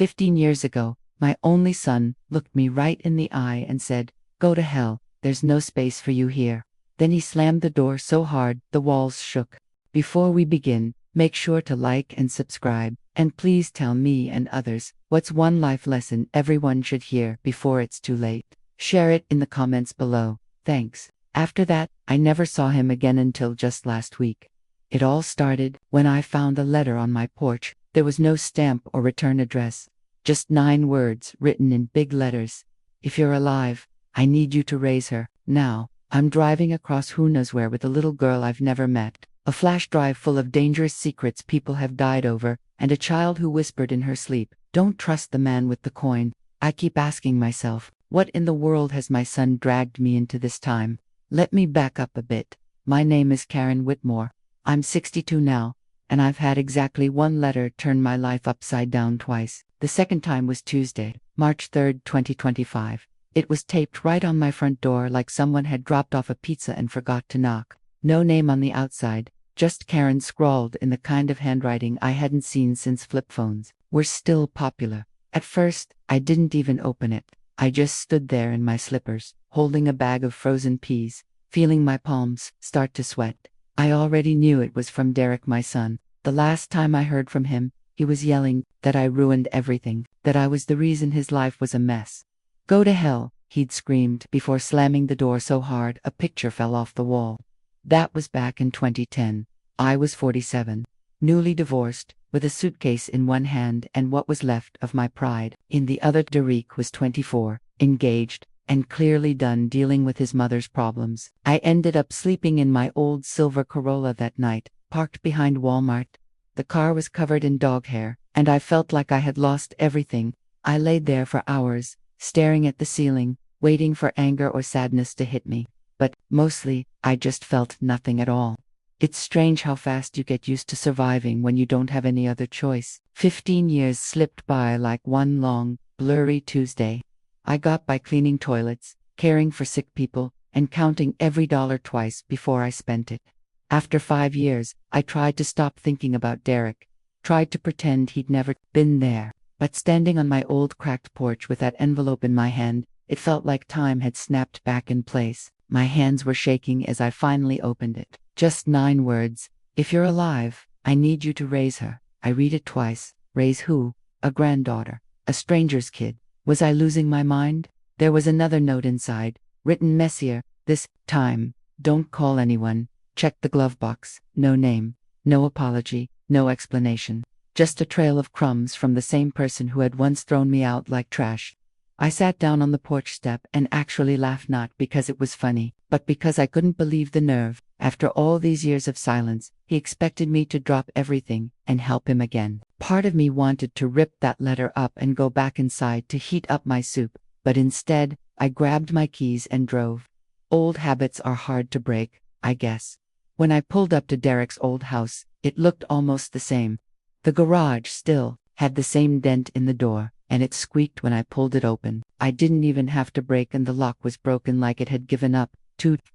15 years ago, my only son looked me right in the eye and said, "Go to hell, there's no space for you here." Then he slammed the door so hard the walls shook. Before we begin, make sure to like and subscribe, and please tell me and others what's one life lesson everyone should hear before it's too late. Share it in the comments below. Thanks. After that, I never saw him again until just last week. It all started when I found a letter on my porch. There was no stamp or return address, just 9 words written in big letters. "If you're alive, I need you to raise her." Now, I'm driving across who knows where with a little girl I've never met, a flash drive full of dangerous secrets people have died over, and a child who whispered in her sleep, "Don't trust the man with the coin." I keep asking myself, what in the world has my son dragged me into this time? Let me back up a bit. My name is Karen Whitmore. I'm 62 now, and I've had exactly one letter turn my life upside down twice. The second time was Tuesday, March 3rd, 2025. It was taped right on my front door like someone had dropped off a pizza and forgot to knock. No name on the outside, just Karen scrawled in the kind of handwriting I hadn't seen since flip phones were still popular. At first, I didn't even open it. I just stood there in my slippers, holding a bag of frozen peas, feeling my palms start to sweat. I already knew it was from Derek, my son. The last time I heard from him, he was yelling that I ruined everything, that I was the reason his life was a mess. "Go to hell," he'd screamed before slamming the door so hard a picture fell off the wall. That was back in 2010. I was 47, newly divorced, with a suitcase in one hand and what was left of my pride in the other. Derek was 24, engaged, and clearly done dealing with his mother's problems. I ended up sleeping in my old silver Corolla that night, parked behind Walmart. The car was covered in dog hair, and I felt like I had lost everything. I laid there for hours, staring at the ceiling, waiting for anger or sadness to hit me. But, mostly, I just felt nothing at all. It's strange how fast you get used to surviving when you don't have any other choice. 15 years slipped by like one long, blurry Tuesday. I got by cleaning toilets, caring for sick people, and counting every dollar twice before I spent it. After 5 years, I tried to stop thinking about Derek, tried to pretend he'd never been there. But standing on my old cracked porch with that envelope in my hand, it felt like time had snapped back in place. My hands were shaking as I finally opened it. Just 9 words. "If you're alive, I need you to raise her." I read it twice. Raise who? A granddaughter? A stranger's kid? Was I losing my mind? There was another note inside, written messier this time. "Don't call anyone. Check the glove box." No name, no apology, no explanation. Just a trail of crumbs from the same person who had once thrown me out like trash. I sat down on the porch step and actually laughed, not because it was funny, but because I couldn't believe the nerve. After all these years of silence, he expected me to drop everything and help him again. Part of me wanted to rip that letter up and go back inside to heat up my soup, but instead, I grabbed my keys and drove. Old habits are hard to break, I guess. When I pulled up to Derek's old house, it looked almost the same. The garage still had the same dent in the door, and it squeaked when I pulled it open. I didn't even have to break, and the lock was broken like it had given up.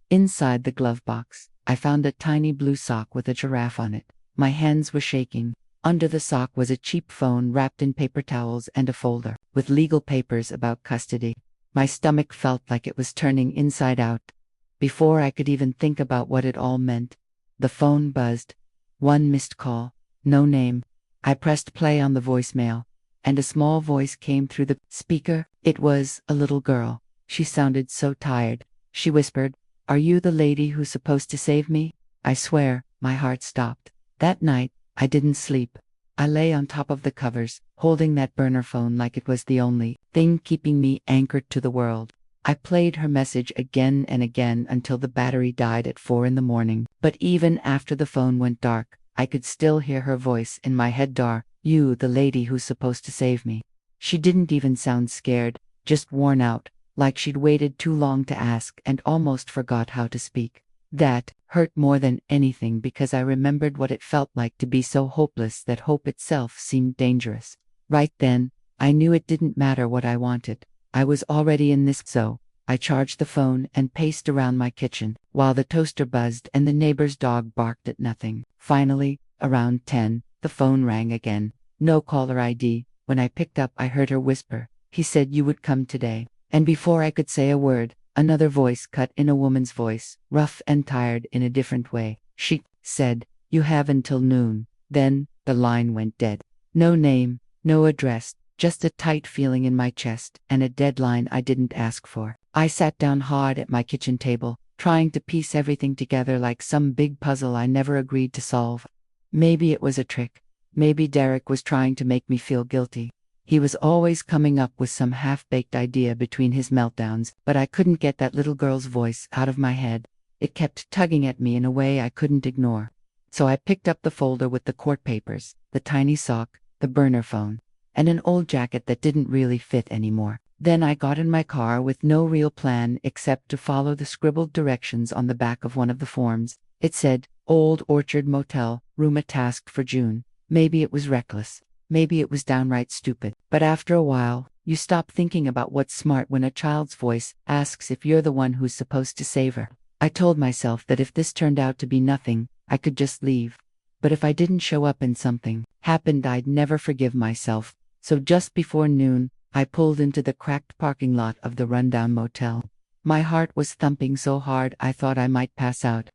Inside the glove box, I found a tiny blue sock with a giraffe on it. My hands were shaking. Under the sock was a cheap phone wrapped in paper towels and a folder with legal papers about custody. My stomach felt like it was turning inside out. Before I could even think about what it all meant, the phone buzzed. 1 missed call. No name. I pressed play on the voicemail, and a small voice came through the speaker. It was a little girl. She sounded so tired. She whispered, "Are you the lady who's supposed to save me?" I swear, my heart stopped. That night, I didn't sleep. I lay on top of the covers, holding that burner phone like it was the only thing keeping me anchored to the world. I played her message again and again until the battery died at 4 in the morning. But even after the phone went dark, I could still hear her voice in my head. "You, the lady who's supposed to save me." She didn't even sound scared, just worn out, like she'd waited too long to ask and almost forgot how to speak. That hurt more than anything because I remembered what it felt like to be so hopeless that hope itself seemed dangerous. Right then, I knew it didn't matter what I wanted. I was already in this, so I charged the phone and paced around my kitchen while the toaster buzzed and the neighbor's dog barked at nothing. Finally, around 10, the phone rang again. No caller ID, When I picked up, I heard her whisper, "He said you would come today." And before I could say a word, another voice cut in, a woman's voice, rough and tired in a different way. She said, "You have until noon." Then the line went dead. No name, no address, just a tight feeling in my chest and a deadline I didn't ask for. I sat down hard at my kitchen table, trying to piece everything together like some big puzzle I never agreed to solve. Maybe it was a trick. Maybe Derek was trying to make me feel guilty. He was always coming up with some half-baked idea between his meltdowns, but I couldn't get that little girl's voice out of my head. It kept tugging at me in a way I couldn't ignore. So I picked up the folder with the court papers, the tiny sock, the burner phone, and an old jacket that didn't really fit anymore. Then I got in my car with no real plan except to follow the scribbled directions on the back of one of the forms. It said, Old Orchard Motel, room tasked for June. Maybe it was reckless. Maybe it was downright stupid. But after a while, you stop thinking about what's smart when a child's voice asks if you're the one who's supposed to save her. I told myself that if this turned out to be nothing, I could just leave. But if I didn't show up and something happened, I'd never forgive myself. So just before noon, I pulled into the cracked parking lot of the rundown motel. My heart was thumping so hard I thought I might pass out.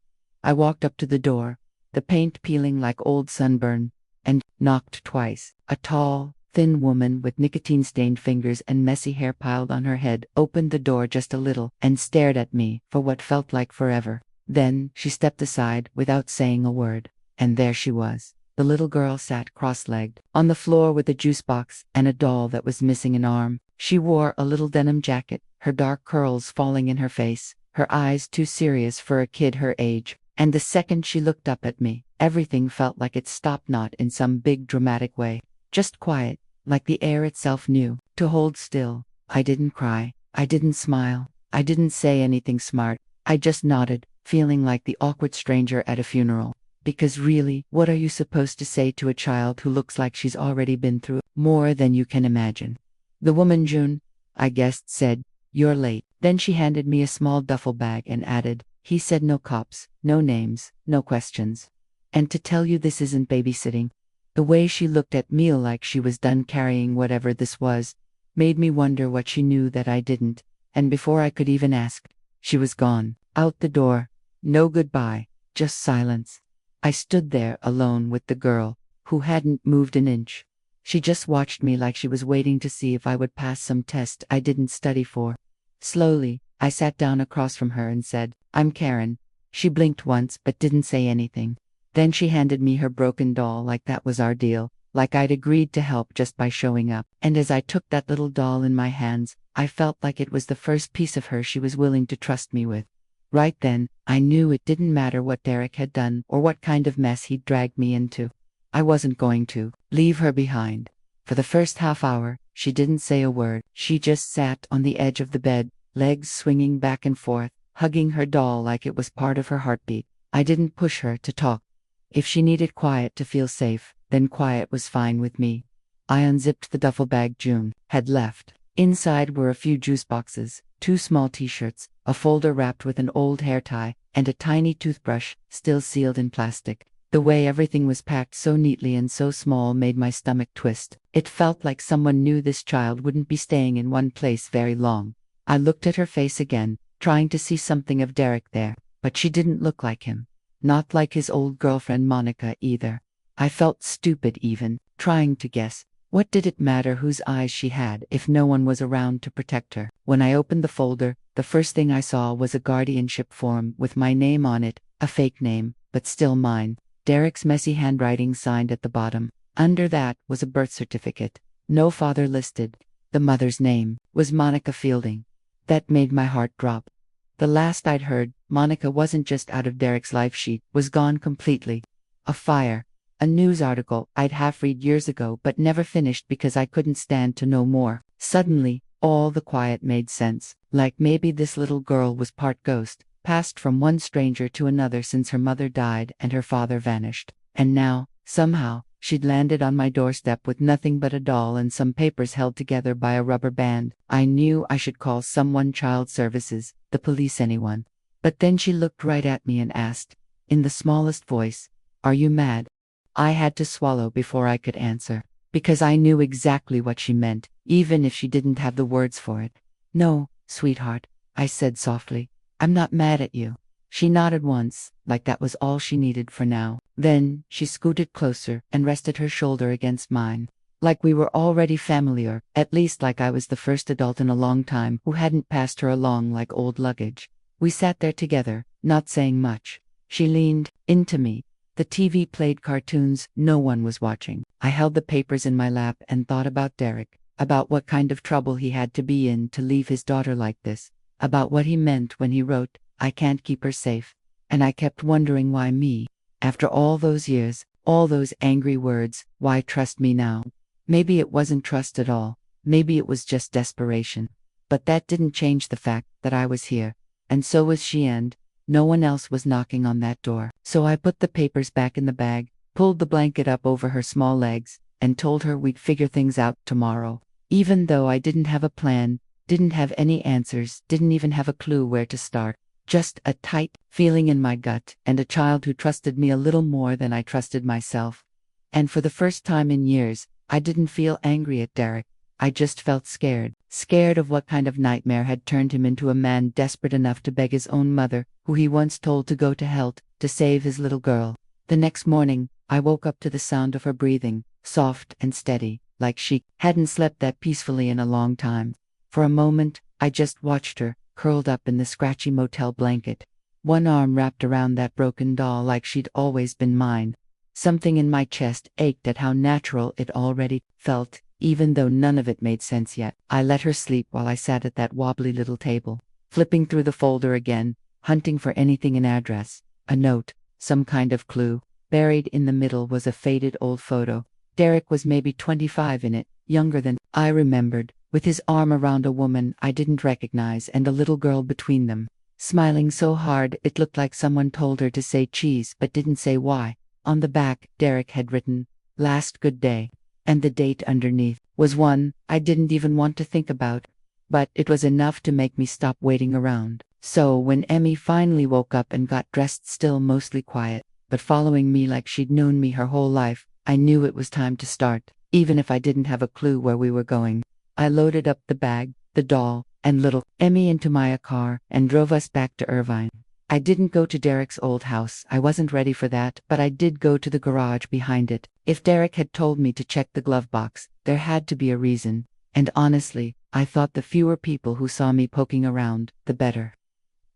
I walked up to the door, the paint peeling like old sunburn, and knocked twice. A tall, thin woman with nicotine-stained fingers and messy hair piled on her head opened the door just a little and stared at me for what felt like forever. Then she stepped aside without saying a word, and there she was. The little girl sat cross-legged on the floor with a juice box and a doll that was missing an arm. She wore a little denim jacket, her dark curls falling in her face, her eyes too serious for a kid her age. And the second she looked up at me, everything felt like it stopped, not in some big dramatic way, just quiet, like the air itself knew to hold still. I didn't cry, I didn't smile, I didn't say anything smart. I just nodded, feeling like the awkward stranger at a funeral. Because really, what are you supposed to say to a child who looks like she's already been through more than you can imagine? The woman, June, I guessed, said, "You're late." Then she handed me a small duffel bag and added, "He said no cops, no names, no questions. And to tell you, this isn't babysitting." The way she looked at me like she was done carrying whatever this was made me wonder what she knew that I didn't. And before I could even ask, she was gone, out the door. No goodbye, just silence. I stood there alone with the girl, who hadn't moved an inch. She just watched me like she was waiting to see if I would pass some test I didn't study for. Slowly, I sat down across from her and said, "I'm Karen." She blinked once but didn't say anything. Then she handed me her broken doll like that was our deal, like I'd agreed to help just by showing up. And as I took that little doll in my hands, I felt like it was the first piece of her she was willing to trust me with. Right then, I knew it didn't matter what Derek had done or what kind of mess he'd dragged me into. I wasn't going to leave her behind. For the first half hour, she didn't say a word. She just sat on the edge of the bed, legs swinging back and forth, hugging her doll like it was part of her heartbeat. I didn't push her to talk. If she needed quiet to feel safe, then quiet was fine with me. I unzipped the duffel bag June had left. Inside were a few juice boxes, 2 small t-shirts, a folder wrapped with an old hair tie, and a tiny toothbrush, still sealed in plastic. The way everything was packed so neatly and so small made my stomach twist. It felt like someone knew this child wouldn't be staying in one place very long. I looked at her face again, trying to see something of Derek there, but she didn't look like him. Not like his old girlfriend Monica either. I felt stupid even, trying to guess. What did it matter whose eyes she had if no one was around to protect her? When I opened the folder, the first thing I saw was a guardianship form with my name on it, a fake name, but still mine. Derek's messy handwriting signed at the bottom. Under that was a birth certificate. No father listed. The mother's name was Monica Fielding. That made my heart drop. The last I'd heard, Monica wasn't just out of Derek's life sheet, was gone completely. A fire. A news article I'd half-read years ago but never finished because I couldn't stand to know more. Suddenly, all the quiet made sense. Like maybe this little girl was part ghost, passed from one stranger to another since her mother died and her father vanished. And now, somehow, she'd landed on my doorstep with nothing but a doll and some papers held together by a rubber band. I knew I should call someone, child services, the police, anyone. But then she looked right at me and asked, in the smallest voice, "Are you mad?" I had to swallow before I could answer. because I knew exactly what she meant, even if she didn't have the words for it. No, sweetheart, I said softly. I'm not mad at you. She nodded once, like that was all she needed for now. Then, she scooted closer and rested her shoulder against mine. Like we were already familiar, at least like I was the first adult in a long time who hadn't passed her along like old luggage. We sat there together, not saying much. She leaned into me. The TV played cartoons no one was watching. I held the papers in my lap and thought about Derek, about what kind of trouble he had to be in to leave his daughter like this, about what he meant when he wrote, "I can't keep her safe." And I kept wondering why me. After all those years, all those angry words, why trust me now? Maybe it wasn't trust at all. Maybe it was just desperation. But that didn't change the fact that I was here. And so was she, and no one else was knocking on that door. So I put the papers back in the bag, pulled the blanket up over her small legs, and told her we'd figure things out tomorrow. Even though I didn't have a plan, didn't have any answers, didn't even have a clue where to start. Just a tight feeling in my gut, and a child who trusted me a little more than I trusted myself. And for the first time in years, I didn't feel angry at Derek. I just felt scared. Scared of what kind of nightmare had turned him into a man desperate enough to beg his own mother, who he once told to go to hell, to save his little girl. The next morning, I woke up to the sound of her breathing, soft and steady, like she hadn't slept that peacefully in a long time. For a moment, I just watched her, curled up in the scratchy motel blanket. One arm wrapped around that broken doll like she'd always been mine. Something in my chest ached at how natural it already felt, even though none of it made sense yet. I let her sleep while I sat at that wobbly little table, flipping through the folder again, hunting for anything in address. A note, some kind of clue. Buried in the middle was a faded old photo. Derek was maybe 25 in it, younger than I remembered, with his arm around a woman I didn't recognize and a little girl between them, smiling so hard it looked like someone told her to say cheese but didn't say why. On the back, Derek had written, "Last good day," and the date underneath was one I didn't even want to think about. But it was enough to make me stop waiting around. So when Emmy finally woke up and got dressed, still mostly quiet, but following me like she'd known me her whole life, I knew it was time to start, even if I didn't have a clue where we were going. I loaded up the bag, the doll, and little Emmy into my car and drove us back to Irvine. I didn't go to Derek's old house. I wasn't ready for that, but I did go to the garage behind it. If Derek had told me to check the glove box, there had to be a reason. And honestly, I thought the fewer people who saw me poking around, the better.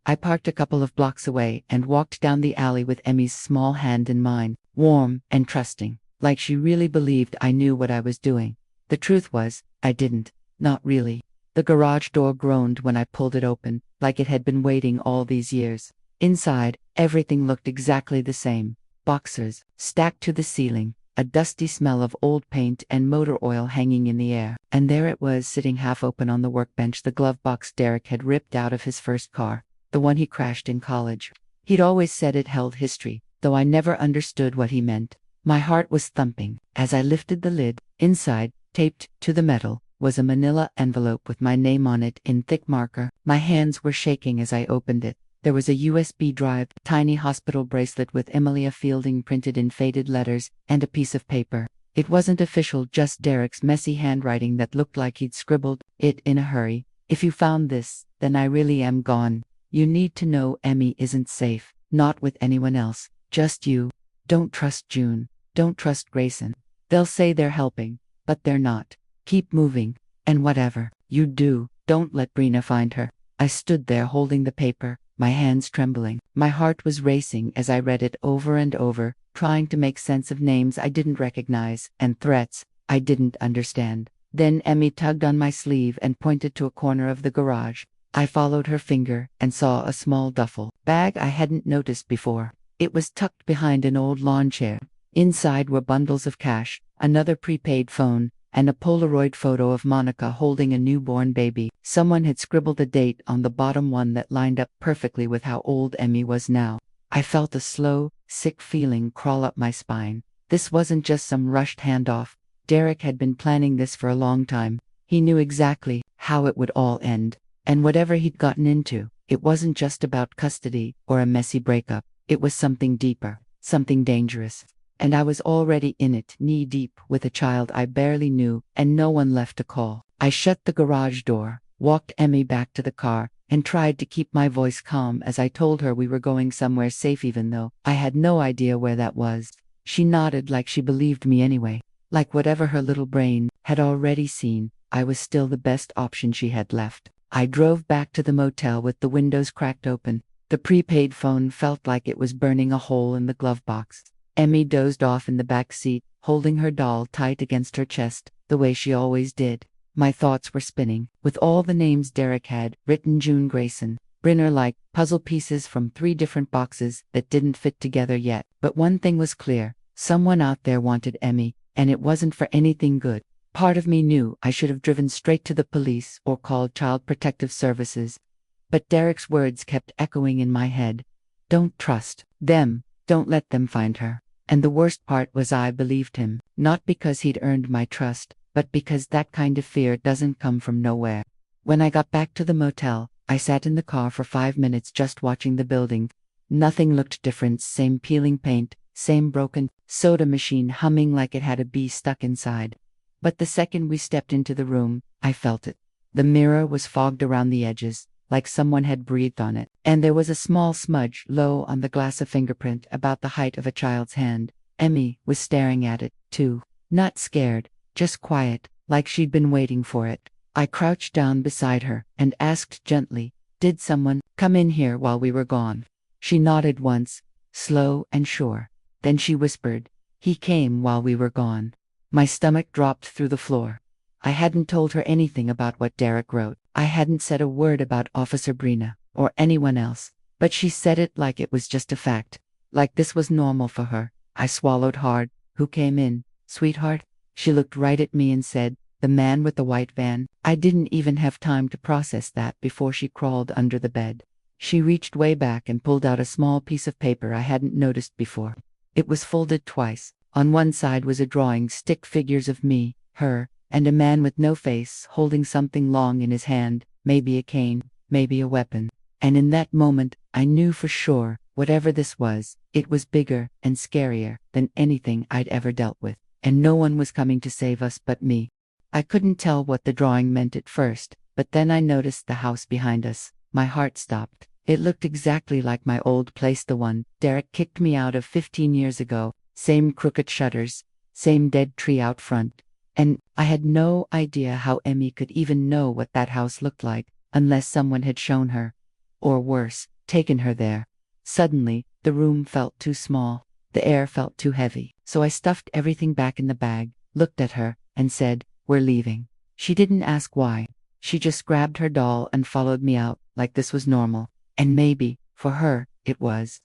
I parked a couple of blocks away and walked down the alley with Emmy's small hand in mine, warm and trusting, like she really believed I knew what I was doing. The truth was, I didn't. Not really. The garage door groaned when I pulled it open, like it had been waiting all these years. Inside, everything looked exactly the same. Boxers, stacked to the ceiling, a dusty smell of old paint and motor oil hanging in the air. And there it was, sitting half open on the workbench, the glove box Derek had ripped out of his first car, the one he crashed in college. He'd always said it held history, though I never understood what he meant. My heart was thumping as I lifted the lid. Inside, taped to the metal, was a manila envelope with my name on it in thick marker. My hands were shaking as I opened it. There was a USB drive, a tiny hospital bracelet with Emilia Fielding printed in faded letters, and a piece of paper. It wasn't official, just Derek's messy handwriting that looked like he'd scribbled it in a hurry. "If you found this, then I really am gone. You need to know Emmy isn't safe, not with anyone else, just you. Don't trust June. Don't trust Grayson. They'll say they're helping, but they're not. Keep moving, and whatever you do, don't let Brina find her." I stood there holding the paper, my hands trembling. My heart was racing as I read it over and over, trying to make sense of names I didn't recognize and threats I didn't understand. Then Emmy tugged on my sleeve and pointed to a corner of the garage. I followed her finger and saw a small duffel bag I hadn't noticed before. It was tucked behind an old lawn chair. Inside were bundles of cash, another prepaid phone, and a Polaroid photo of Monica holding a newborn baby. Someone had scribbled a date on the bottom one that lined up perfectly with how old Emmy was now. I felt a slow, sick feeling crawl up my spine. This wasn't just some rushed handoff. Derek had been planning this for a long time. He knew exactly how it would all end. And whatever he'd gotten into, it wasn't just about custody or a messy breakup. It was something deeper, something dangerous. And I was already in it, knee-deep, with a child I barely knew, and no one left to call. I shut the garage door, walked Emmy back to the car, and tried to keep my voice calm as I told her we were going somewhere safe even though I had no idea where that was. She nodded like she believed me anyway. Like whatever her little brain had already seen, I was still the best option she had left. I drove back to the motel with the windows cracked open. The prepaid phone felt like it was burning a hole in the glove box. Emmy dozed off in the back seat, holding her doll tight against her chest, the way she always did. My thoughts were spinning, with all the names Derek had written June Grayson, Brinner, like puzzle pieces from 3 different boxes that didn't fit together yet. But one thing was clear: someone out there wanted Emmy, and it wasn't for anything good. Part of me knew I should have driven straight to the police or called Child Protective Services. But Derek's words kept echoing in my head. Don't trust them. Don't let them find her. And the worst part was I believed him, not because he'd earned my trust, but because that kind of fear doesn't come from nowhere. When I got back to the motel, I sat in the car for 5 minutes just watching the building. Nothing looked different: same peeling paint, same broken soda machine humming like it had a bee stuck inside. But the second we stepped into the room, I felt it. The mirror was fogged around the edges, like someone had breathed on it, and there was a small smudge low on the glass, a fingerprint about the height of a child's hand. Emmy was staring at it, too. Not scared, just quiet, like she'd been waiting for it. I crouched down beside her and asked gently, "Did someone come in here while we were gone?" She nodded once, slow and sure. Then she whispered, "He came while we were gone." My stomach dropped through the floor. I hadn't told her anything about what Derek wrote. I hadn't said a word about Officer Brina, or anyone else. But she said it like it was just a fact. Like this was normal for her. I swallowed hard. "Who came in, sweetheart?" She looked right at me and said, "The man with the white van." I didn't even have time to process that before she crawled under the bed. She reached way back and pulled out a small piece of paper I hadn't noticed before. It was folded twice. On one side was a drawing, stick figures of me, her, and a man with no face holding something long in his hand, maybe a cane, maybe a weapon. And in that moment, I knew for sure, whatever this was, it was bigger and scarier than anything I'd ever dealt with. And no one was coming to save us but me. I couldn't tell what the drawing meant at first, but then I noticed the house behind us. My heart stopped. It looked exactly like my old place, the one Derek kicked me out of 15 years ago. Same crooked shutters, same dead tree out front. And I had no idea how Emmy could even know what that house looked like, unless someone had shown her. Or worse, taken her there. Suddenly, the room felt too small. The air felt too heavy. So I stuffed everything back in the bag, looked at her, and said, "We're leaving." She didn't ask why. She just grabbed her doll and followed me out, like this was normal. And maybe, for her, it was.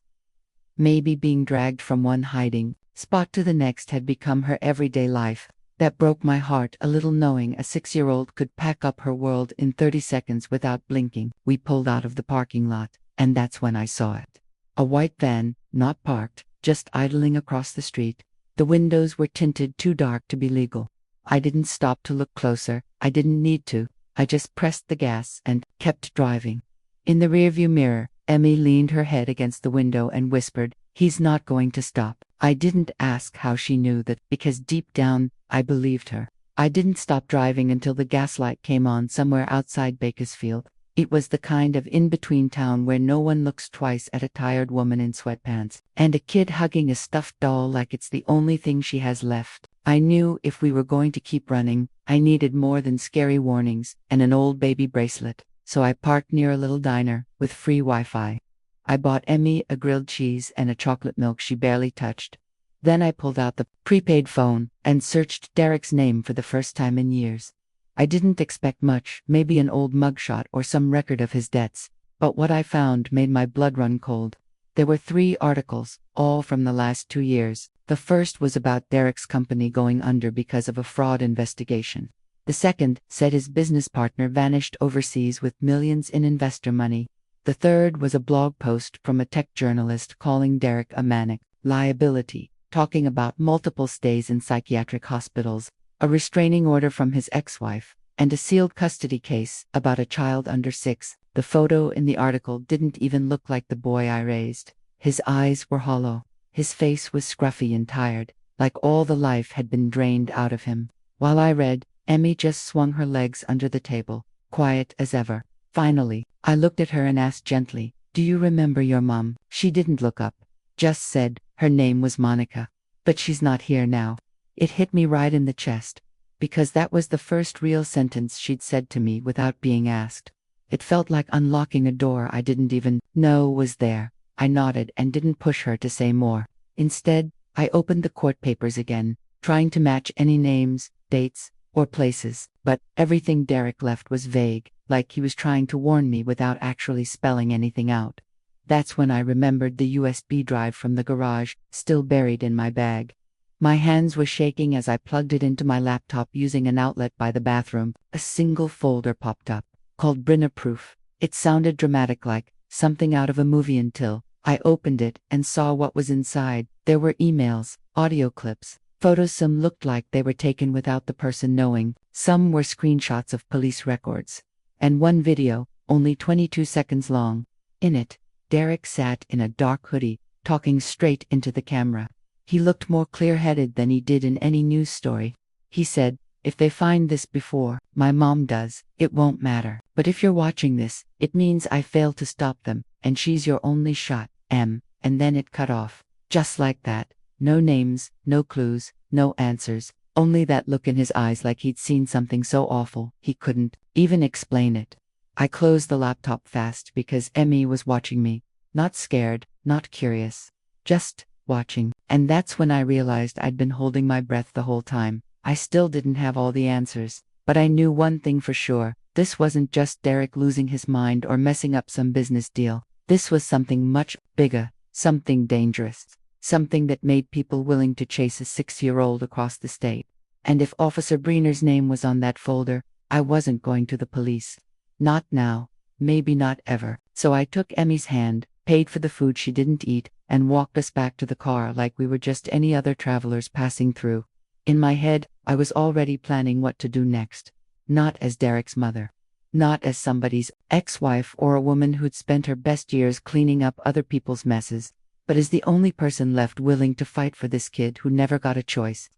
Maybe being dragged from one hiding spot to the next had become her everyday life. That broke my heart a little, knowing a 6-year-old could pack up her world in 30 seconds without blinking. We pulled out of the parking lot, and that's when I saw it. A white van, not parked, just idling across the street. The windows were tinted too dark to be legal. I didn't stop to look closer. I didn't need to. I just pressed the gas and kept driving. In the rearview mirror, Emmy leaned her head against the window and whispered, "He's not going to stop." I didn't ask how she knew that, because deep down, I believed her. I didn't stop driving until the gaslight came on somewhere outside Bakersfield. It was the kind of in-between town where no one looks twice at a tired woman in sweatpants, and a kid hugging a stuffed doll like it's the only thing she has left. I knew if we were going to keep running, I needed more than scary warnings and an old baby bracelet. So I parked near a little diner with free Wi-Fi. I bought Emmy a grilled cheese and a chocolate milk she barely touched. Then I pulled out the prepaid phone and searched Derek's name for the first time in years. I didn't expect much, maybe an old mugshot or some record of his debts, but what I found made my blood run cold. There were 3 articles, all from the last 2 years. The first was about Derek's company going under because of a fraud investigation. The second said his business partner vanished overseas with millions in investor money. The third was a blog post from a tech journalist calling Derek a manic liability, talking about multiple stays in psychiatric hospitals, a restraining order from his ex-wife, and a sealed custody case about a child under 6. The photo in the article didn't even look like the boy I raised. His eyes were hollow. His face was scruffy and tired, like all the life had been drained out of him. While I read, Emmy just swung her legs under the table, quiet as ever. Finally, I looked at her and asked gently, "Do you remember your mom?" She didn't look up, just said her name was Monica. "But she's not here now." It hit me right in the chest, because that was the first real sentence she'd said to me without being asked. It felt like unlocking a door I didn't even know was there. I nodded and didn't push her to say more. Instead, I opened the court papers again, trying to match any names, dates, or places, but everything Derek left was vague, like he was trying to warn me without actually spelling anything out. That's when I remembered the USB drive from the garage, still buried in my bag. My hands were shaking as I plugged it into my laptop using an outlet by the bathroom. A single folder popped up, called Brinna Proof. It sounded dramatic, like something out of a movie, until I opened it and saw what was inside. There were emails, audio clips, photos. Some looked like they were taken without the person knowing. Some were screenshots of police records. And one video, only 22 seconds long. In it, Derek sat in a dark hoodie, talking straight into the camera. He looked more clear-headed than he did in any news story. He said, "If they find this before my mom does, it won't matter. But if you're watching this, it means I failed to stop them, and she's your only shot, M." And then it cut off. Just like that. No names, no clues, no answers. Only that look in his eyes, like he'd seen something so awful, he couldn't even explain it. I closed the laptop fast because Emmy was watching me. Not scared, not curious. Just watching. And that's when I realized I'd been holding my breath the whole time. I still didn't have all the answers, but I knew one thing for sure. This wasn't just Derek losing his mind or messing up some business deal. This was something much bigger, something dangerous, something that made people willing to chase a 6-year-old across the state. And if Officer Breener's name was on that folder, I wasn't going to the police. Not now, maybe not ever. So I took Emmy's hand, paid for the food she didn't eat, and walked us back to the car like we were just any other travelers passing through. In my head, I was already planning what to do next. Not as Derek's mother. Not as somebody's ex-wife or a woman who'd spent her best years cleaning up other people's messes, but as the only person left willing to fight for this kid who never got a choice.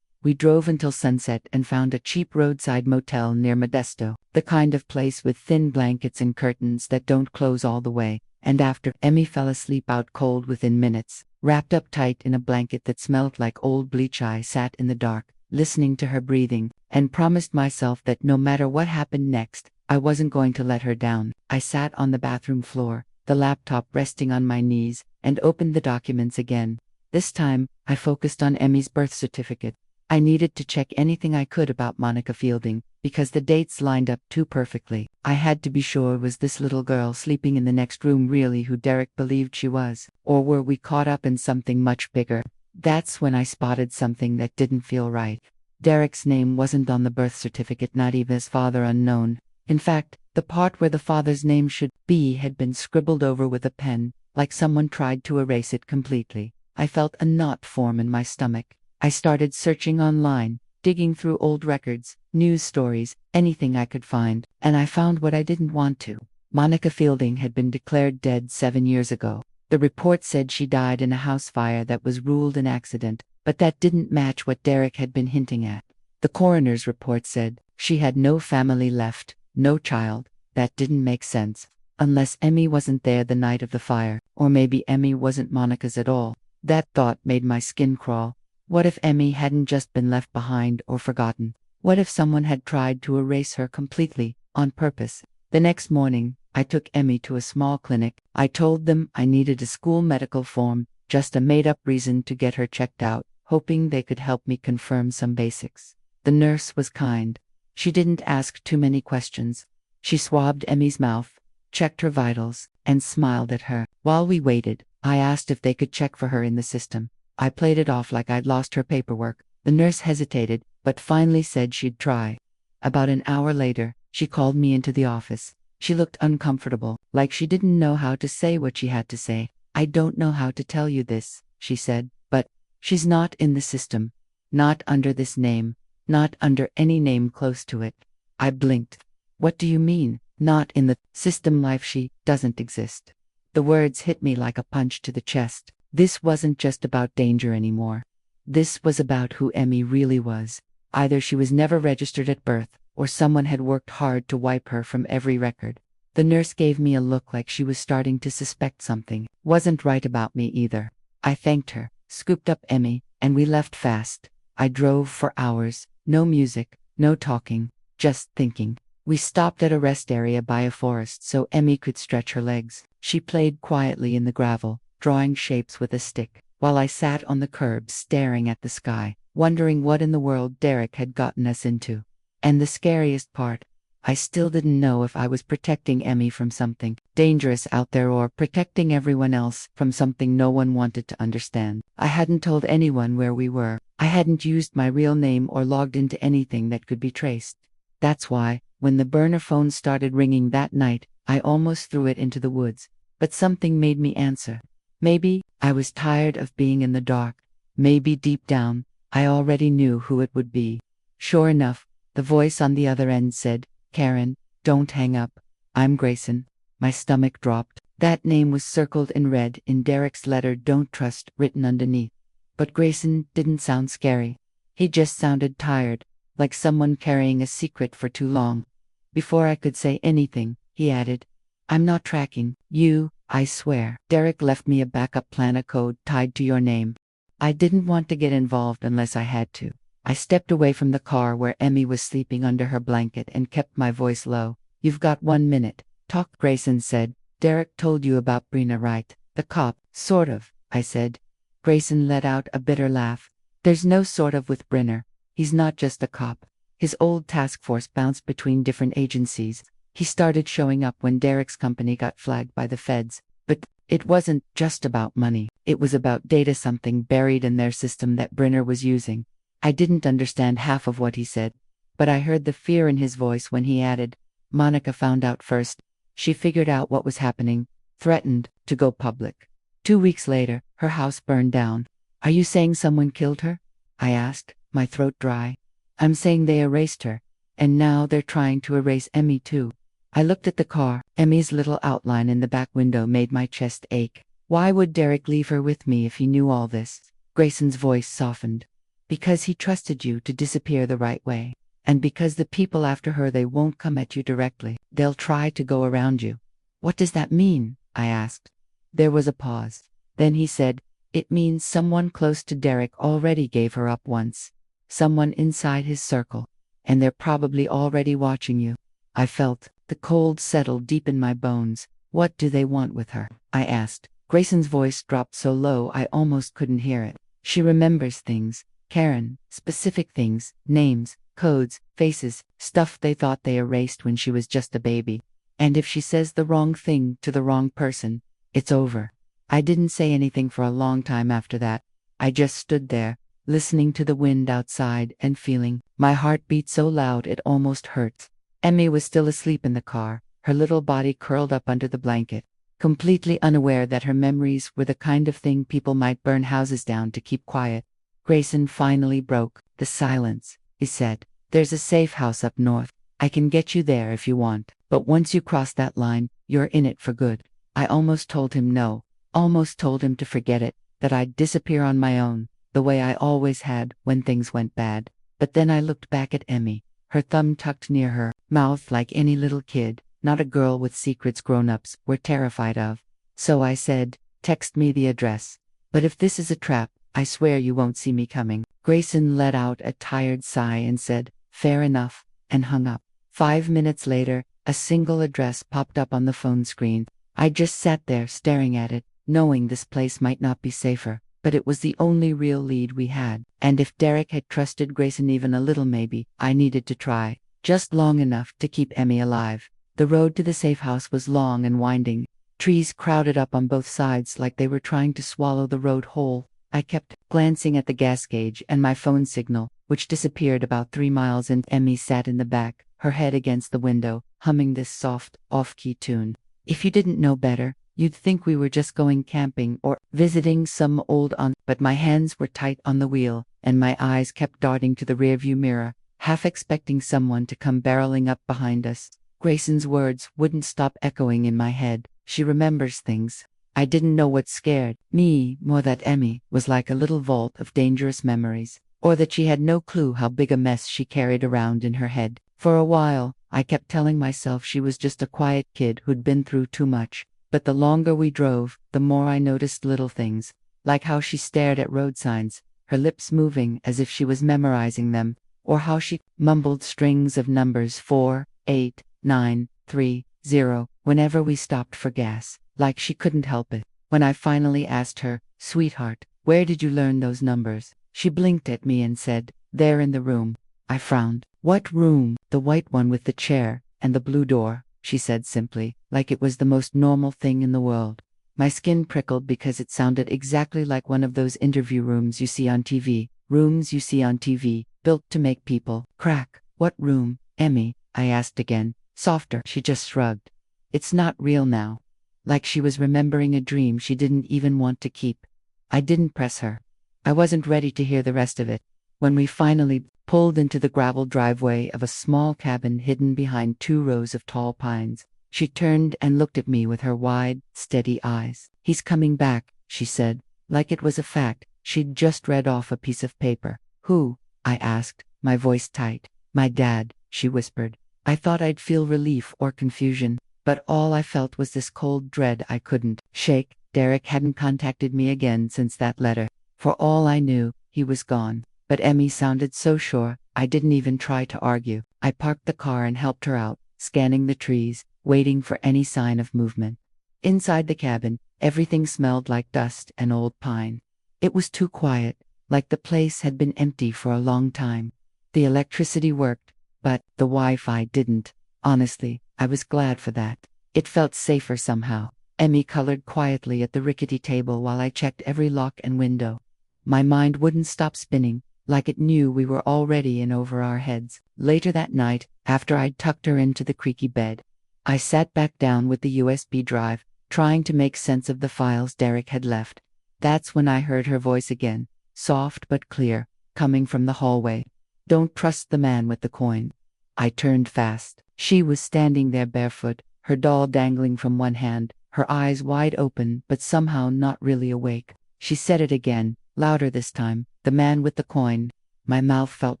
We drove until sunset and found a cheap roadside motel near Modesto, the kind of place with thin blankets and curtains that don't close all the way. And after Emmy fell asleep out cold within minutes, wrapped up tight in a blanket that smelled like old bleach, I sat in the dark, listening to her breathing, and promised myself that no matter what happened next, I wasn't going to let her down. I sat on the bathroom floor, the laptop resting on my knees, and opened the documents again. This time, I focused on Emmy's birth certificate. I needed to check anything I could about Monica Fielding, because the dates lined up too perfectly. I had to be sure, was this little girl sleeping in the next room really who Derek believed she was? Or were we caught up in something much bigger? That's when I spotted something that didn't feel right. Derek's name wasn't on the birth certificate, not even his father unknown. In fact, the part where the father's name should be had been scribbled over with a pen, like someone tried to erase it completely. I felt a knot form in my stomach. I started searching online, digging through old records, news stories, anything I could find, and I found what I didn't want to. Monica Fielding had been declared dead 7 years ago. The report said she died in a house fire that was ruled an accident, but that didn't match what Derek had been hinting at. The coroner's report said she had no family left, no child. That didn't make sense. Unless Emmy wasn't there the night of the fire, or maybe Emmy wasn't Monica's at all. That thought made my skin crawl. What if Emmy hadn't just been left behind or forgotten? What if someone had tried to erase her completely, on purpose? The next morning, I took Emmy to a small clinic. I told them I needed a school medical form, just a made-up reason to get her checked out, hoping they could help me confirm some basics. The nurse was kind. She didn't ask too many questions. She swabbed Emmy's mouth, checked her vitals, and smiled at her. While we waited, I asked if they could check for her in the system. I played it off like I'd lost her paperwork. The nurse hesitated, but finally said she'd try. About an hour later, she called me into the office. She looked uncomfortable, like she didn't know how to say what she had to say. "I don't know how to tell you this," she said, "but she's not in the system. Not under this name. Not under any name close to it." I blinked. "What do you mean, not in the system? Life? She doesn't exist." The words hit me like a punch to the chest. This wasn't just about danger anymore. This was about who Emmy really was. Either she was never registered at birth, or someone had worked hard to wipe her from every record. The nurse gave me a look like she was starting to suspect something wasn't right about me either. I thanked her, scooped up Emmy, and we left fast. I drove for hours, no music, no talking, just thinking. We stopped at a rest area by a forest so Emmy could stretch her legs. She played quietly in the gravel, drawing shapes with a stick, while I sat on the curb staring at the sky, wondering what in the world Derek had gotten us into. And the scariest part, I still didn't know if I was protecting Emmy from something dangerous out there or protecting everyone else from something no one wanted to understand. I hadn't told anyone where we were. I hadn't used my real name or logged into anything that could be traced. That's why, when the burner phone started ringing that night, I almost threw it into the woods. But something made me answer. Maybe I was tired of being in the dark. Maybe deep down, I already knew who it would be. Sure enough, the voice on the other end said, "Karen, don't hang up. I'm Grayson." My stomach dropped. That name was circled in red in Derek's letter "Don't Trust" written underneath. But Grayson didn't sound scary. He just sounded tired, like someone carrying a secret for too long. Before I could say anything, he added, "I'm not tracking you, I swear. Derek left me a backup plan, a code tied to your name." I didn't want to get involved unless I had to. I stepped away from the car where Emmy was sleeping under her blanket and kept my voice low. "You've got 1 minute. Talk," Grayson said. "Derek told you about Brina, right? The cop." "Sort of," I said. Grayson let out a bitter laugh. "There's no sort of with Brenner. He's not just a cop. His old task force bounced between different agencies. He started showing up when Derek's company got flagged by the feds. But it wasn't just about money. It was about data, something buried in their system that Brenner was using." I didn't understand half of what he said, but I heard the fear in his voice when he added, "Monica found out first. She figured out what was happening, threatened to go public. 2 weeks later, her house burned down." "Are you saying someone killed her?" I asked, my throat dry. "I'm saying they erased her, and now they're trying to erase Emmy too." I looked at the car. Emmy's little outline in the back window made my chest ache. Why would Derek leave her with me if he knew all this? Grayson's voice softened. "Because he trusted you to disappear the right way. And because the people after her, they won't come at you directly. They'll try to go around you." "What does that mean?" I asked. There was a pause. Then he said, "It means someone close to Derek already gave her up once. Someone inside his circle. And they're probably already watching you." I felt the cold settle deep in my bones. "What do they want with her?" I asked. Grayson's voice dropped so low I almost couldn't hear it. "She remembers things, Karen, specific things, names, codes, faces, stuff they thought they erased when she was just a baby. And if she says the wrong thing to the wrong person, it's over." I didn't say anything for a long time after that. I just stood there, listening to the wind outside and feeling my heart beat so loud it almost hurt. Emmy was still asleep in the car, her little body curled up under the blanket, completely unaware that her memories were the kind of thing people might burn houses down to keep quiet. Grayson finally broke the silence. He said, "There's a safe house up north. I can get you there if you want. But once you cross that line, you're in it for good." I almost told him no, almost told him to forget it, that I'd disappear on my own, the way I always had when things went bad. But then I looked back at Emmy, her thumb tucked near her mouth like any little kid, not a girl with secrets grown-ups were terrified of. So I said, "Text me the address. But if this is a trap, I swear you won't see me coming." Grayson let out a tired sigh and said, "Fair enough," and hung up. 5 minutes later, a single address popped up on the phone screen. I just sat there staring at it, knowing this place might not be safer, but it was the only real lead we had. And if Derek had trusted Grayson even a little, maybe I needed to try, just long enough to keep Emmy alive. The road to the safe house was long and winding. Trees crowded up on both sides like they were trying to swallow the road whole. I kept glancing at the gas gauge and my phone signal, which disappeared about 3 miles in. Emmy sat in the back, her head against the window, humming this soft, off-key tune. If you didn't know better, you'd think we were just going camping or visiting some old aunt. But my hands were tight on the wheel, and my eyes kept darting to the rearview mirror, half expecting someone to come barreling up behind us. Grayson's words wouldn't stop echoing in my head. "She remembers things." I didn't know what scared me more, that Emmy was like a little vault of dangerous memories, or that she had no clue how big a mess she carried around in her head. For a while, I kept telling myself she was just a quiet kid who'd been through too much. But the longer we drove, the more I noticed little things, like how she stared at road signs, her lips moving as if she was memorizing them, or how she mumbled strings of numbers 4, 8, 9, 3, 0, whenever we stopped for gas, like she couldn't help it. When I finally asked her, "Sweetheart, where did you learn those numbers?" she blinked at me and said, "They're in the room." I frowned. "What room?" "The white one with the chair and the blue door," she said simply, like it was the most normal thing in the world. My skin prickled because it sounded exactly like one of those interview rooms you see on TV. Rooms you see on TV, built to make people crack. "What room, Emmy?" I asked again, softer. She just shrugged. "It's not real now." Like she was remembering a dream she didn't even want to keep. I didn't press her. I wasn't ready to hear the rest of it. When we finally pulled into the gravel driveway of a small cabin hidden behind 2 rows of tall pines, she turned and looked at me with her wide, steady eyes. "He's coming back," she said, like it was a fact she'd just read off a piece of paper. "Who?" I asked, my voice tight. "My dad," she whispered. I thought I'd feel relief or confusion, but all I felt was this cold dread I couldn't shake. Derek hadn't contacted me again since that letter. For all I knew, he was gone. But Emmy sounded so sure, I didn't even try to argue. I parked the car and helped her out, scanning the trees, waiting for any sign of movement. Inside the cabin, everything smelled like dust and old pine. It was too quiet, like the place had been empty for a long time. The electricity worked, but the Wi-Fi didn't. Honestly, I was glad for that. It felt safer somehow. Emmy colored quietly at the rickety table while I checked every lock and window. My mind wouldn't stop spinning, like it knew we were already in over our heads. Later that night, after I'd tucked her into the creaky bed, I sat back down with the USB drive, trying to make sense of the files Derek had left. That's when I heard her voice again, soft but clear, coming from the hallway. "Don't trust the man with the coin." I turned fast. She was standing there barefoot, her doll dangling from one hand, her eyes wide open but somehow not really awake. She said it again, louder this time. "The man with the coin." My mouth felt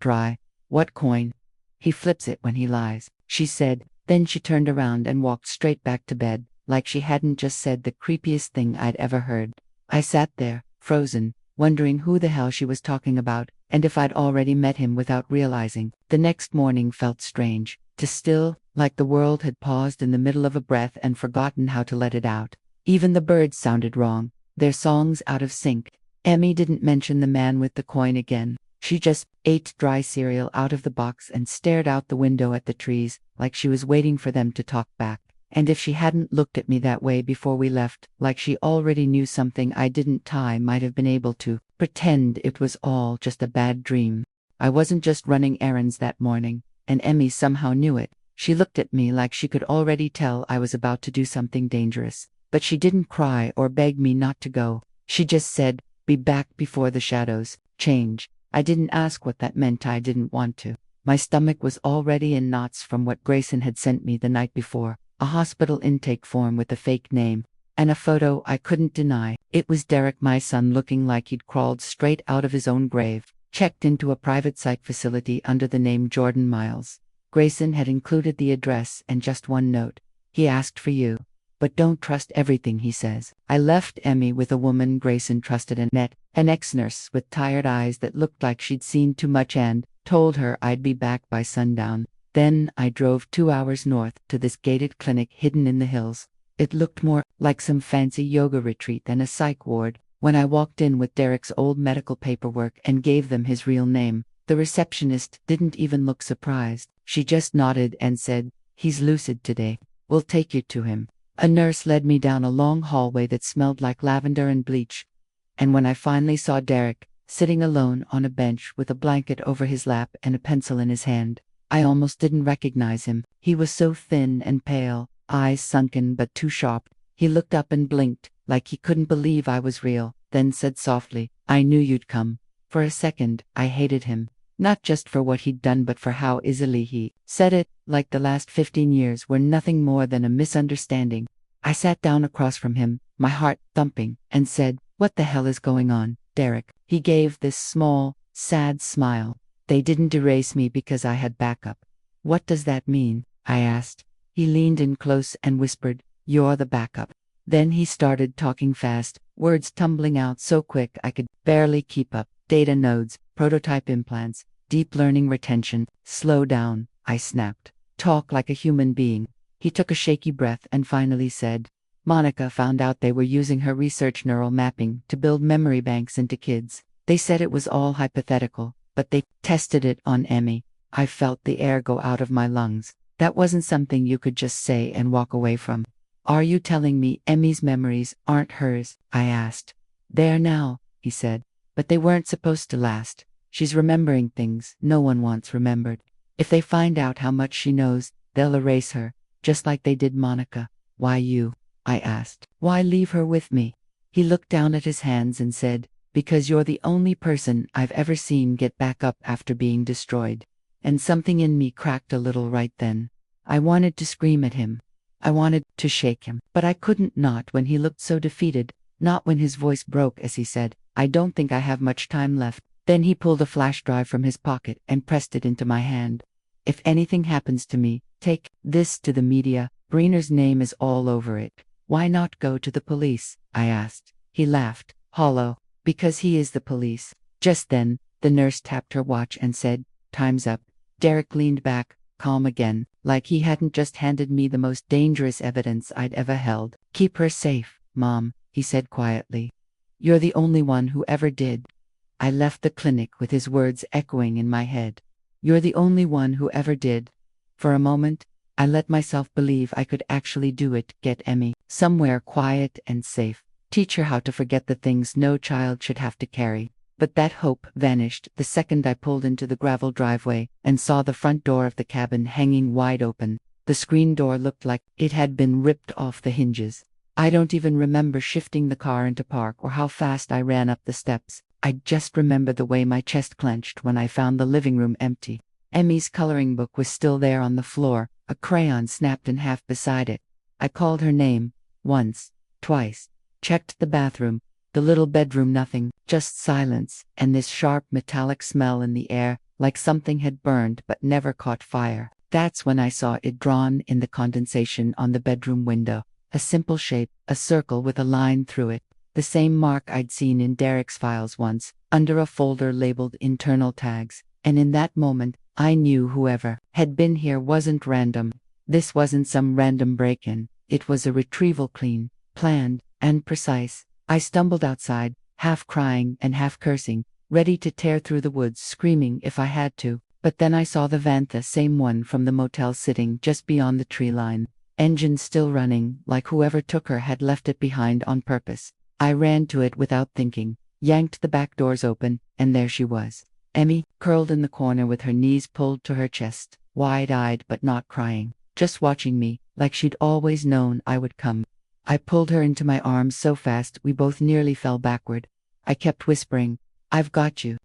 dry. "What coin?" "He flips it when he lies," she said. Then she turned around and walked straight back to bed, like she hadn't just said the creepiest thing I'd ever heard. I sat there, frozen, wondering who the hell she was talking about, and if I'd already met him without realizing. The next morning felt strange, too still, like the world had paused in the middle of a breath and forgotten how to let it out. Even the birds sounded wrong, their songs out of sync. Emmy didn't mention the man with the coin again. She just ate dry cereal out of the box and stared out the window at the trees, like she was waiting for them to talk back. And if she hadn't looked at me that way before we left, like she already knew something I didn't, Ty might have been able to pretend it was all just a bad dream. I wasn't just running errands that morning, and Emmy somehow knew it. She looked at me like she could already tell I was about to do something dangerous. But she didn't cry or beg me not to go. She just said, "Be back before the shadows change." I didn't ask what that meant. I didn't want to. My stomach was already in knots from what Grayson had sent me the night before. A hospital intake form with a fake name, and a photo I couldn't deny. It was Derek, my son, looking like he'd crawled straight out of his own grave, checked into a private psych facility under the name Jordan Miles. Grayson had included the address and just one note. "He asked for you. But don't trust everything he says." I left Emmy with a woman Grayson trusted and met, an ex-nurse with tired eyes that looked like she'd seen too much, and told her I'd be back by sundown. Then I drove 2 hours north to this gated clinic hidden in the hills. It looked more like some fancy yoga retreat than a psych ward. When I walked in with Derek's old medical paperwork and gave them his real name, the receptionist didn't even look surprised. She just nodded and said, "He's lucid today. We'll take you to him." A nurse led me down a long hallway that smelled like lavender and bleach. And when I finally saw Derek, sitting alone on a bench with a blanket over his lap and a pencil in his hand, I almost didn't recognize him. He was so thin and pale, eyes sunken but too sharp. He looked up and blinked, like he couldn't believe I was real, then said softly, "I knew you'd come." For a second, I hated him. Not just for what he'd done but for how easily he said it, like the last 15 years were nothing more than a misunderstanding. I sat down across from him, my heart thumping, and said, "What the hell is going on, Derek?" He gave this small, sad smile. "They didn't erase me because I had backup." "What does that mean?" I asked. He leaned in close and whispered, "You're the backup." Then he started talking fast, words tumbling out so quick I could barely keep up. "Data nodes, prototype implants, deep learning retention." "Slow down," I snapped. "Talk like a human being." He took a shaky breath and finally said, "Monica found out they were using her research neural mapping to build memory banks into kids. They said it was all hypothetical, but they tested it on Emmy." I felt the air go out of my lungs. That wasn't something you could just say and walk away from. "Are you telling me Emmy's memories aren't hers?" I asked. "They are now," he said, "but they weren't supposed to last. She's remembering things no one wants remembered. If they find out how much she knows, they'll erase her, just like they did Monica." "Why you?" I asked. "Why leave her with me?" He looked down at his hands and said, "Because you're the only person I've ever seen get back up after being destroyed." And something in me cracked a little right then. I wanted to scream at him. I wanted to shake him, but I couldn't, not when he looked so defeated, not when his voice broke as he said, "I don't think I have much time left." Then he pulled a flash drive from his pocket and pressed it into my hand. "If anything happens to me, take this to the media. Breener's name is all over it." "Why not go to the police?" I asked. He laughed, hollow. "Because he is the police." Just then, the nurse tapped her watch and said, "Time's up." Derek leaned back, calm again, like he hadn't just handed me the most dangerous evidence I'd ever held. "Keep her safe, Mom," he said quietly. "You're the only one who ever did." I left the clinic with his words echoing in my head. "You're the only one who ever did." For a moment, I let myself believe I could actually do it, get Emmy somewhere quiet and safe, teach her how to forget the things no child should have to carry. But that hope vanished the second I pulled into the gravel driveway and saw the front door of the cabin hanging wide open. The screen door looked like it had been ripped off the hinges. I don't even remember shifting the car into park or how fast I ran up the steps. I just remember the way my chest clenched when I found the living room empty. Emmy's coloring book was still there on the floor, a crayon snapped in half beside it. I called her name, once, twice, checked the bathroom, the little bedroom, nothing, just silence, and this sharp metallic smell in the air, like something had burned but never caught fire. That's when I saw it drawn in the condensation on the bedroom window. A simple shape, a circle with a line through it. The same mark I'd seen in Derek's files once, under a folder labeled internal tags. And in that moment, I knew whoever had been here wasn't random. This wasn't some random break-in. It was a retrieval, clean, planned, and precise. I stumbled outside, half crying and half cursing, ready to tear through the woods, screaming if I had to. But then I saw the van, the same one from the motel, sitting just beyond the tree line. Engine still running, like whoever took her had left it behind on purpose. I ran to it without thinking, yanked the back doors open, and there she was. Emmy, curled in the corner with her knees pulled to her chest, wide-eyed but not crying, just watching me, like she'd always known I would come. I pulled her into my arms so fast we both nearly fell backward. I kept whispering, I've got you,"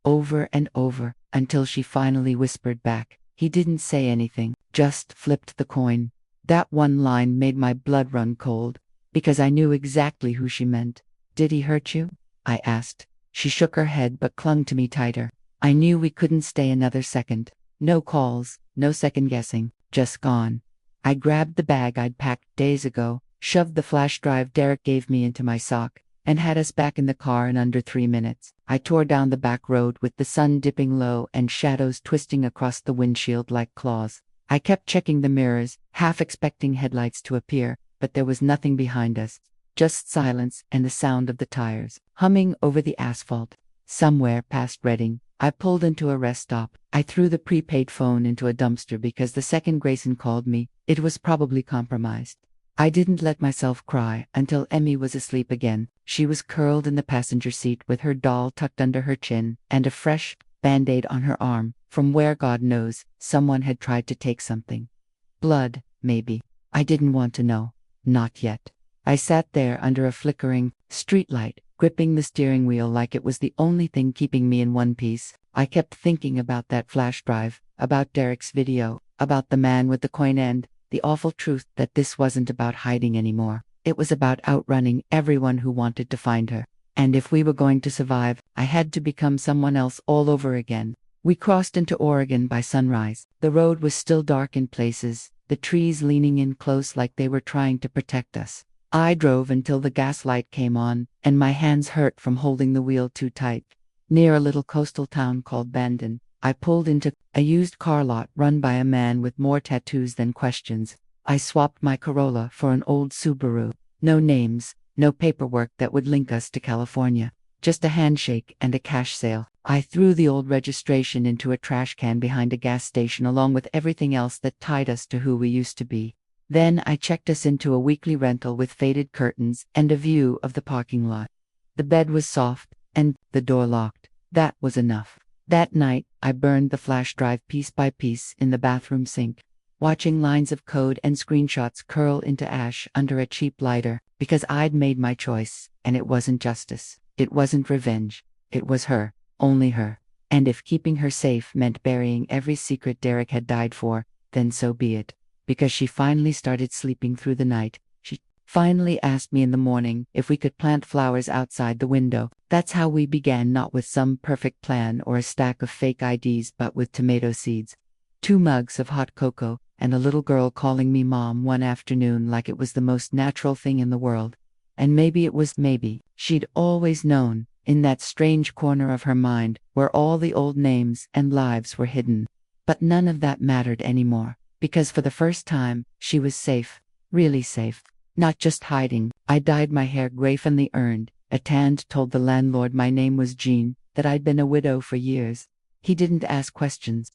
over and over, until she finally whispered back. He didn't say anything, just flipped the coin. That one line made my blood run cold, because I knew exactly who she meant. "Did he hurt you?" I asked. She shook her head but clung to me tighter. I knew we couldn't stay another second. No calls, no second guessing, just gone. I grabbed the bag I'd packed days ago, shoved the flash drive Derek gave me into my sock, and had us back in the car in under 3 minutes. I tore down the back road with the sun dipping low and shadows twisting across the windshield like claws. I kept checking the mirrors, half expecting headlights to appear, but there was nothing behind us. Just silence and the sound of the tires humming over the asphalt. Somewhere past Reading, I pulled into a rest stop. I threw the prepaid phone into a dumpster because the second Grayson called me, it was probably compromised. I didn't let myself cry until Emmy was asleep again. She was curled in the passenger seat with her doll tucked under her chin and a fresh band-aid on her arm, from where God knows someone had tried to take something. Blood, maybe. I didn't want to know. Not yet. I sat there under a flickering streetlight, gripping the steering wheel like it was the only thing keeping me in one piece. I kept thinking about that flash drive, about Derek's video, about the man with the coin and the awful truth that this wasn't about hiding anymore. It was about outrunning everyone who wanted to find her. And if we were going to survive, I had to become someone else all over again. We crossed into Oregon by sunrise. The road was still dark in places, the trees leaning in close like they were trying to protect us. I drove until the gas light came on, and my hands hurt from holding the wheel too tight. Near a little coastal town called Bandon, I pulled into a used car lot run by a man with more tattoos than questions. I swapped my Corolla for an old Subaru. No names, no paperwork that would link us to California. Just a handshake and a cash sale. I threw the old registration into a trash can behind a gas station along with everything else that tied us to who we used to be. Then I checked us into a weekly rental with faded curtains and a view of the parking lot. The bed was soft, and the door locked. That was enough. That night, I burned the flash drive piece by piece in the bathroom sink, watching lines of code and screenshots curl into ash under a cheap lighter, because I'd made my choice, and it wasn't justice. It wasn't revenge. It was her, only her. And if keeping her safe meant burying every secret Derek had died for, then so be it. Because she finally started sleeping through the night. She finally asked me in the morning if we could plant flowers outside the window. That's how we began, not with some perfect plan or a stack of fake IDs, but with tomato seeds. 2 mugs of hot cocoa, and a little girl calling me mom one afternoon like it was the most natural thing in the world. And maybe it was, maybe she'd always known, in that strange corner of her mind where all the old names and lives were hidden. But none of that mattered anymore. Because for the first time, she was safe, really safe, not just hiding. I dyed my hair gray from the urn, and told the landlord my name was Jean, that I'd been a widow for years. He didn't ask questions.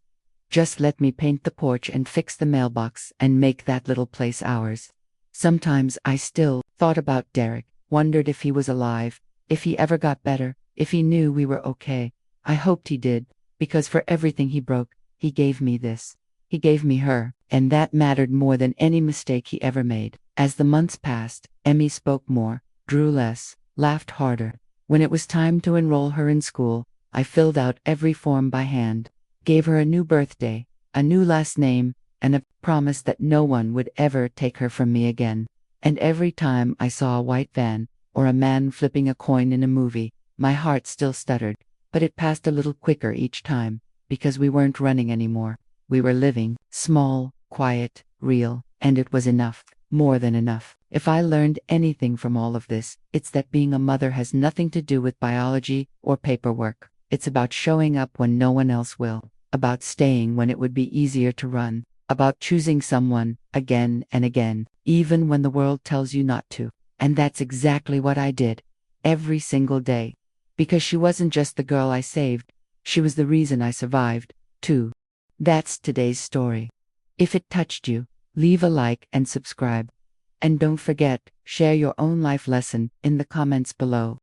Just let me paint the porch and fix the mailbox and make that little place ours. Sometimes I still thought about Derek, wondered if he was alive, if he ever got better, if he knew we were okay. I hoped he did, because for everything he broke, he gave me this. He gave me her, and that mattered more than any mistake he ever made. As the months passed, Emmy spoke more, drew less, laughed harder. When it was time to enroll her in school, I filled out every form by hand, gave her a new birthday, a new last name, and a promise that no one would ever take her from me again. And every time I saw a white van, or a man flipping a coin in a movie, my heart still stuttered, but it passed a little quicker each time, because we weren't running anymore. We were living, small, quiet, real, and it was enough, more than enough. If I learned anything from all of this, it's that being a mother has nothing to do with biology or paperwork. It's about showing up when no one else will, about staying when it would be easier to run, about choosing someone, again and again, even when the world tells you not to. And that's exactly what I did, every single day. Because she wasn't just the girl I saved, she was the reason I survived, too. That's today's story. If it touched you, leave a like and subscribe. And don't forget, share your own life lesson in the comments below.